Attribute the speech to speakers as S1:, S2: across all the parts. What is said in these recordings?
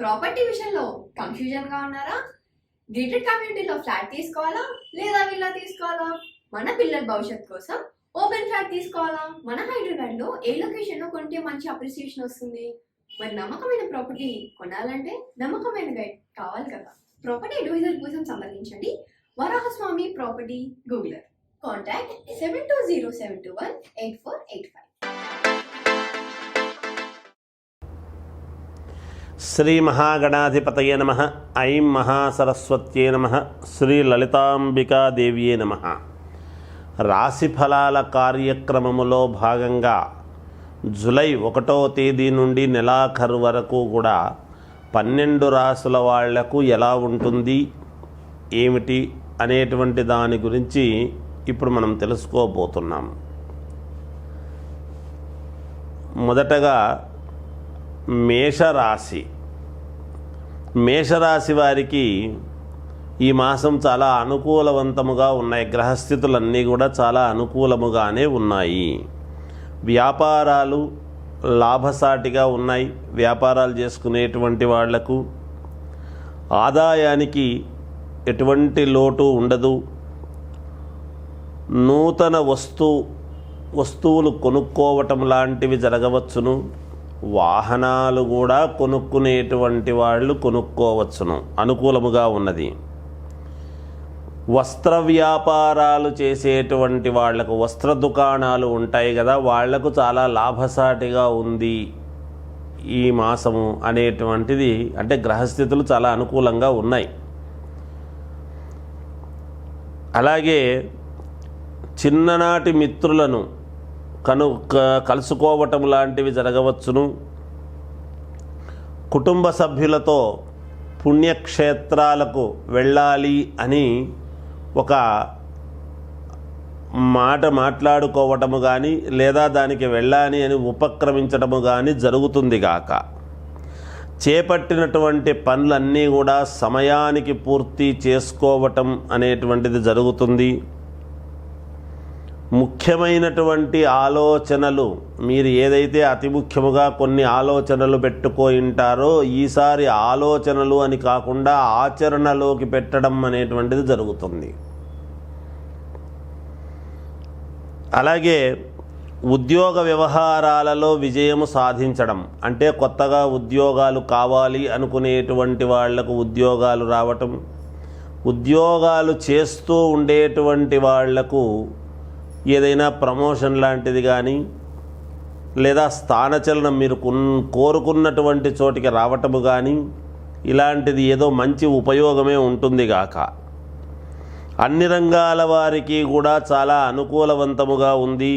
S1: Property విషయంలో confusion గా ఉన్నారా? గేటెడ్ కమ్యూనిటీలో ఫ్లాట్ తీసుకోవాలా లేదా విల్లా తీసుకోవాలా? మన పిల్లల భవిష్యత్ కోసం ఓపెన్ ఫ్లాట్ తీసుకోవాలా? మన హైదరాబాద్ లో ఏ లొకేషన్ లో కొంటే మంచి అప్రిసియేషన్ వస్తుంది? మరి నమ్మకమైన ప్రాపర్టీ కొనాలంటే నమ్మకమైన గైడ్ కావాలి కదా. ప్రాపర్టీ అడ్వైజర్ కోసం సంప్రదించండి వరాహస్వామి ప్రాపర్టీ గూగులర్. కాంటాక్ట్ 7207218485.
S2: శ్రీ మహాగణాధిపతయే నమః. ఐం మహాసరస్వత్యే నమః. శ్రీ లలితాంబికాదేవ్యే నమః. రాశిఫలాల కార్యక్రమములో భాగంగా జూలై 1వ తేదీ నుండి నెలాఖరు వరకు కూడా 12 రాశుల వాళ్లకు ఎలా ఉంటుంది ఏమిటి అనేటువంటి దాని గురించి ఇప్పుడు మనం తెలుసుకోబోతున్నాం. మొదటగా మేషరాశి వారికి ఈ మాసం చాలా అనుకూలవంతముగా ఉన్నాయి. గ్రహస్థితులన్నీ కూడా చాలా అనుకూలముగానే ఉన్నాయి. వ్యాపారాలు లాభసాటిగా ఉన్నాయి. వ్యాపారాలు చేసుకునేటువంటి వాళ్లకు ఆదాయానికి ఎటువంటి లోటు ఉండదు. నూతన వస్తువులు కొనుక్కోవటం లాంటివి జరగవచ్చును. వాహనాలు కూడా కొనుక్కునేటువంటి వాళ్ళు కొనుక్కోవచ్చును, అనుకూలముగా ఉన్నది. వస్త్ర వ్యాపారాలు చేసేటువంటి వాళ్లకు, వస్త్ర దుకాణాలు ఉంటాయి కదా, వాళ్లకు చాలా లాభసాటిగా ఉంది ఈ మాసము అనేటువంటిది. అంటే గ్రహస్థితులు చాలా అనుకూలంగా ఉన్నాయి. అలాగే చిన్ననాటి మిత్రులను కలుసుకోవటం లాంటివి జరగవచ్చును. కుటుంబ సభ్యులతో పుణ్యక్షేత్రాలకు వెళ్ళాలి అని ఒక మాట మాట్లాడుకోవటము కానీ లేదా దానికి వెళ్ళాలి అని ఉపక్రమించటము కానీ జరుగుతుంది గాక. చేపట్టినటువంటి పనులన్నీ కూడా సమయానికి పూర్తి చేసుకోవటం అనేటువంటిది జరుగుతుంది. ముఖ్యమైనటువంటి ఆలోచనలు, మీరు ఏదైతే అతి ముఖ్యముగా కొన్ని ఆలోచనలు పెట్టుకుంటారో ఈసారి ఆలోచనలు అని కాకుండా ఆచరణలోకి పెట్టడం అనేటువంటిది జరుగుతుంది. అలాగే ఉద్యోగ వ్యవహారాలలో విజయము సాధించడం, అంటే కొత్తగా ఉద్యోగాలు కావాలి అనుకునేటువంటి వాళ్లకు ఉద్యోగాలు రావటం, ఉద్యోగాలు చేస్తూ ఉండేటువంటి వాళ్లకు ఏదైనా ప్రమోషన్ లాంటిది కానీ లేదా స్థానచలనం మీరు కోరుకున్నటువంటి చోటికి రావటము కానీ ఇలాంటిది ఏదో మంచి ఉపయోగమే ఉంటుంది గాక. అన్ని రంగాల వారికి కూడా చాలా అనుకూలవంతముగా ఉంది.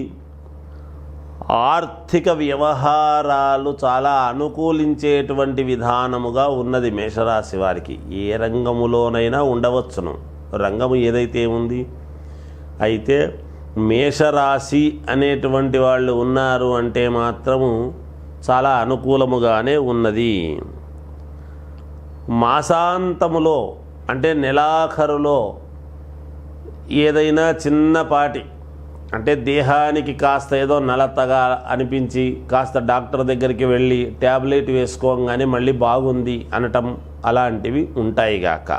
S2: ఆర్థిక వ్యవహారాలు చాలా అనుకూలించేటువంటి విధానముగా ఉన్నది మేషరాశి వారికి. ఏ రంగములోనైనా ఉండవచ్చును, రంగము ఏదైతే ఉంది. అయితే మేషరాశి అనేటువంటి వాళ్ళు ఉన్నారు అంటే మాత్రము చాలా అనుకూలముగానే ఉన్నది. మాసాంతములో అంటే నెలాఖరులో ఏదైనా చిన్నపాటి, అంటే దేహానికి కాస్త ఏదో నలతగా అనిపించి కాస్త డాక్టర్ దగ్గరికి వెళ్ళి ట్యాబ్లెట్ వేసుకోగానే మళ్ళీ బాగుంది అనటం అలాంటివి ఉంటాయి గాక.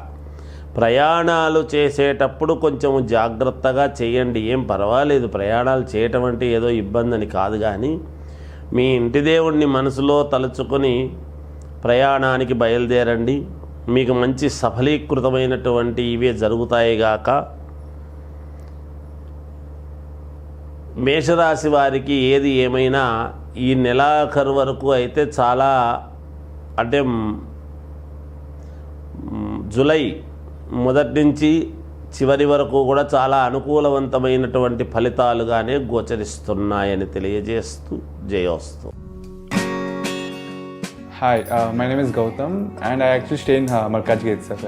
S2: ప్రయాణాలు చేసేటప్పుడు కొంచెం జాగ్రత్తగా చేయండి. ఏం పర్వాలేదు, ప్రయాణాలు చేయటం అంటే ఏదో ఇబ్బంది అని కాదు, కానీ మీ ఇంటి దేవుణ్ణి మనసులో తలుచుకొని ప్రయాణానికి బయలుదేరండి. మీకు మంచి సఫలీకృతమైనటువంటి ఇవే జరుగుతాయి గాక. మేషరాశి వారికి ఏది ఏమైనా ఈ నెలాఖరు వరకు అయితే చాలా, అంటే జూలై మొదటి నుంచి చివరి వరకు కూడా చాలా అనుకూలవంతమైనటువంటి ఫలితాలుగానే గోచరిస్తున్నాయని తెలియజేస్తూ జయోస్తు.
S3: Hi, my name is Gautam and I actually stay in Malkajgiri itself.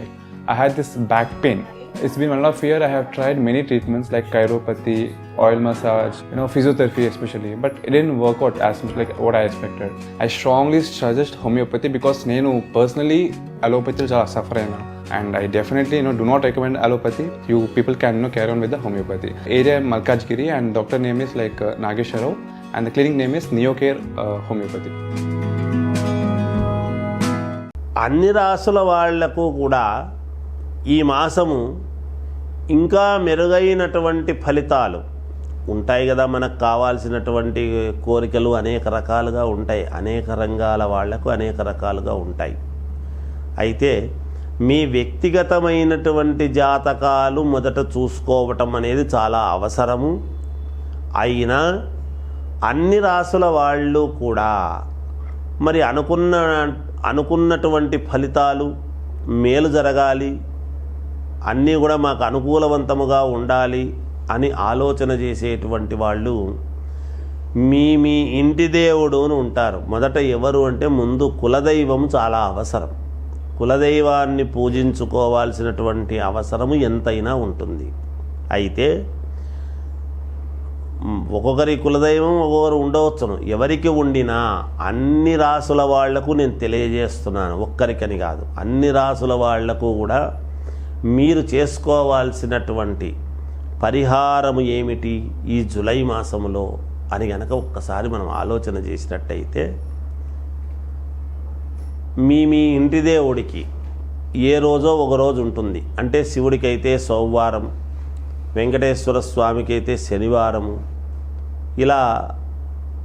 S3: I had this back pain. It's been 1.5 years. I have tried many treatments like chiropathy, oil massage, physiotherapy especially, but it didn't work out as much like what I expected. I strongly suggest homeopathy because nenu personally allopathy chala suffer aina, and I definitely do not recommend allopathy. You people can carry on with the homeopathy. Area Malkajgiri and doctor name is like Nageswar Rao and the clinic name is Neocare Homeopathy.
S2: అన్ని రాసుల వాళ్లకు కూడా ఈ మాసము ఇంకా మెరుగైనటువంటి ఫలితాలు ఉంటాయి కదా. మనకు కావాల్సినటువంటి కోరికలు అనేక రకాలుగా ఉంటాయి, అనేక రంగాల వాళ్లకు అనేక రకాలుగా ఉంటాయి. అయితే మీ వ్యక్తిగతమైనటువంటి జాతకాలు మొదట చూసుకోవటం అనేది చాలా అవసరము. అయినా అన్ని రాసుల వాళ్ళు కూడా మరి అనుకున్నటువంటి ఫలితాలు మేలు జరగాలి, అన్నీ కూడా మాకు అనుకూలవంతముగా ఉండాలి అని ఆలోచన చేసేటువంటి వాళ్ళు మీ ఇంటి దేవుడు అని ఉంటారు. మొదట ఎవరు అంటే ముందు కులదైవం చాలా అవసరం. కులదైవాన్ని పూజించుకోవాల్సినటువంటి అవసరము ఎంతైనా ఉంటుంది. అయితే ఒక్కొక్కరి కులదైవం ఒక్కొక్కరు ఉండవచ్చును. ఎవరికి ఉండినా అన్ని రాసుల వాళ్లకు నేను తెలియజేస్తున్నాను, ఒక్కరికని కాదు, అన్ని రాసుల వాళ్లకు కూడా మీరు చేసుకోవాల్సినటువంటి పరిహారము ఏమిటి ఈ జూలై మాసములో అని గనక ఒక్కసారి మనం ఆలోచన చేసినట్టయితే, మీ ఇంటి దేవుడికి ఏ రోజో ఒక రోజు ఉంటుంది. అంటే శివుడికైతే సోమవారం, వెంకటేశ్వర స్వామికి అయితే శనివారము, ఇలా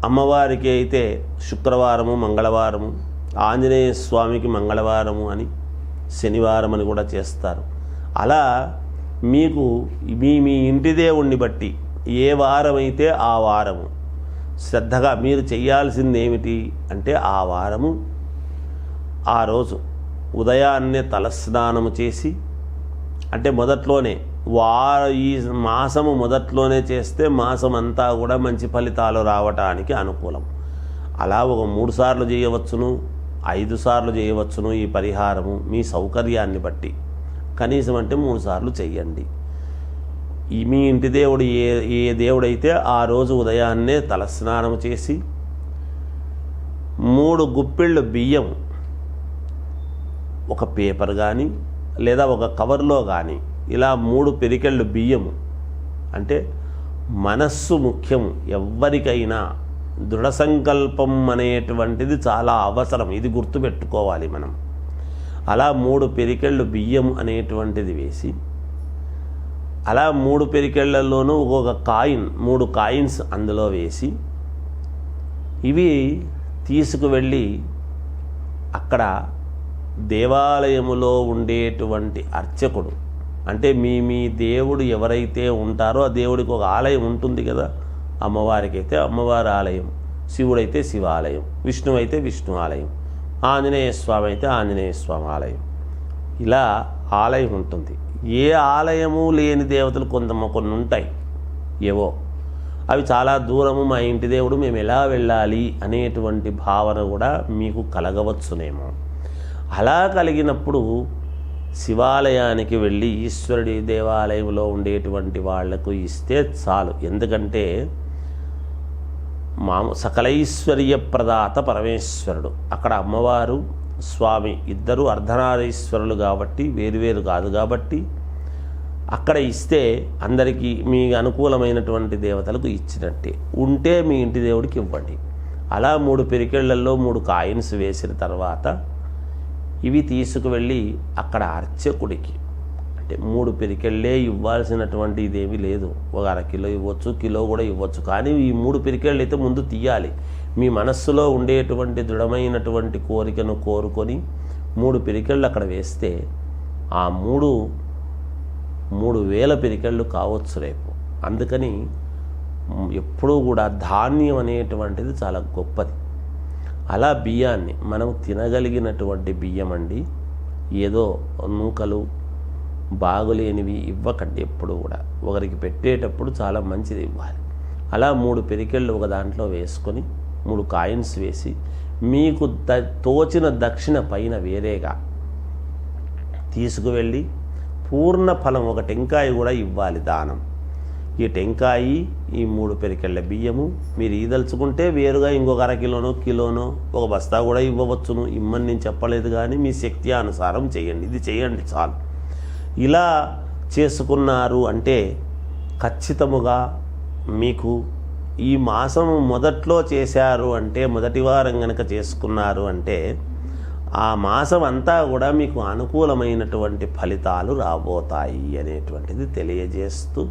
S2: అమ్మవారికి అయితే శుక్రవారము, మంగళవారము, ఆంజనేయ స్వామికి మంగళవారము అని, శనివారం అని కూడా చేస్తారు. అలా మీకు మీ ఇంటి దేవుణ్ణి బట్టి ఏ వారమైతే ఆ వారము శ్రద్ధగా మీరు చేయాల్సింది ఏమిటి అంటే, ఆ వారము ఆ రోజు ఉదయాన్నే తలస్నానము చేసి, అంటే మొదట్లోనే ఈ మాసము మొదట్లోనే చేస్తే మాసం అంతా కూడా మంచి ఫలితాలు రావటానికి అనుకూలం. అలా ఒక 3 సార్లు చేయవచ్చును, 5 సార్లు చేయవచ్చును. ఈ పరిహారము మీ సౌకర్యాన్ని బట్టి కనీసం అంటే 3 సార్లు చెయ్యండి. మీ ఇంటి దేవుడు ఏ దేవుడైతే ఆ రోజు ఉదయాన్నే తలస్నానం చేసి 3 గుప్పిళ్ళు బియ్యం ఒక పేపర్ కానీ లేదా ఒక కవర్లో కానీ ఇలా 3 పిరికెళ్ళు బియ్యము, అంటే మనస్సు ముఖ్యం. ఎవ్వరికైనా దృఢ సంకల్పం అనేటువంటిది చాలా అవసరం, ఇది గుర్తుపెట్టుకోవాలి మనం. అలా 3 పిరికెళ్ళు బియ్యం అనేటువంటిది వేసి, అలా 3 పిరికెళ్లలోనూ ఒక్కొక్క కాయిన్, 3 కాయిన్స్ అందులో వేసి, ఇవి తీసుకువెళ్ళి అక్కడ దేవాలయములో ఉండేటువంటి అర్చకుడు, అంటే మీ దేవుడు ఎవరైతే ఉంటారో ఆ దేవుడికి ఒక ఆలయం ఉంటుంది కదా. అమ్మవారికి అయితే అమ్మవారి ఆలయం, శివుడైతే శివాలయం, విష్ణువు అయితే విష్ణు ఆలయం, ఆంజనేయ స్వామి అయితే ఆంజనేయ స్వామి ఆలయం, ఇలా ఆలయం ఉంటుంది. ఏ ఆలయము లేని దేవతలు కొన్ని ఉంటాయి, ఏవో అవి చాలా దూరము, మా ఇంటి దేవుడు మేము ఎలా వెళ్ళాలి అనేటువంటి భావన కూడా మీకు కలగవచ్చునేమో. అలా కలిగినప్పుడు శివాలయానికి వెళ్ళి ఈశ్వరుడి దేవాలయంలో ఉండేటువంటి వాళ్లకు ఇస్తే చాలు. ఎందుకంటే సకలైశ్వర్య ప్రదాత పరమేశ్వరుడు, అక్కడ అమ్మవారు స్వామి ఇద్దరు అర్ధనారీశ్వరులు కాబట్టి వేరువేరు కాదు కాబట్టి అక్కడ ఇస్తే అందరికీ మీ అనుకూలమైనటువంటి దేవతలకు ఇచ్చినట్టే. ఉంటే మీ ఇంటి దేవుడికి ఇవ్వండి. అలా 3 పిరికెళ్లలో 3 కాయిన్స్ వేసిన తర్వాత ఇవి తీసుకువెళ్ళి అక్కడ అర్చకుడికి, అంటే 3 పిరికెళ్ళే ఇవ్వాల్సినటువంటి ఇదేమీ లేదు, ఒక అరకిలో ఇవ్వచ్చు, కిలో కూడా ఇవ్వచ్చు. కానీ ఈ 3 పిరికెళ్ళు అయితే ముందు తీయాలి. మీ మనస్సులో ఉండేటువంటి దృఢమైనటువంటి కోరికను కోరుకొని 3 పిరికెళ్ళు అక్కడ వేస్తే ఆ 3,000 పిరికెళ్ళు కావచ్చు రేపు. అందుకని ఎప్పుడూ కూడా ధాన్యం అనేటువంటిది చాలా గొప్పది. అలా బియ్యాన్ని మనం తినగలిగినటువంటి బియ్యం అండి, ఏదో నూకలు బాగులేనివి ఇవ్వకండి. ఎప్పుడు కూడా ఒకరికి పెట్టేటప్పుడు చాలా మంచిది ఇవ్వాలి. అలా 3 పిరికెళ్ళు ఒక దాంట్లో వేసుకొని 3 కాయిన్స్ వేసి మీకు తోచిన దక్షిణ పైన వేరేగా తీసుకువెళ్ళి పూర్ణ ఫలం ఒక టెంకాయ కూడా ఇవ్వాలి దానం. ఈ టెంకాయి, ఈ 3 పిరికెళ్ళ బియ్యము మీరు ఈదలుచుకుంటే వేరుగా ఇంకొక అరకిలోనో కిలోనో ఒక బస్తా కూడా ఇవ్వవచ్చును. ఇమ్మని నేను చెప్పలేదు, కానీ మీ శక్తి అనుసారం చేయండి. ఇది చేయండి చాలు. ఇలా చేసుకున్నారు అంటే ఖచ్చితముగా మీకు ఈ మాసం మొదట్లో చేశారు అంటే, మొదటి వారం కనుక చేసుకున్నారు అంటే ఆ మాసం అంతా కూడా మీకు అనుకూలమైనటువంటి ఫలితాలు రాబోతాయి అనేటువంటిది తెలియజేస్తూ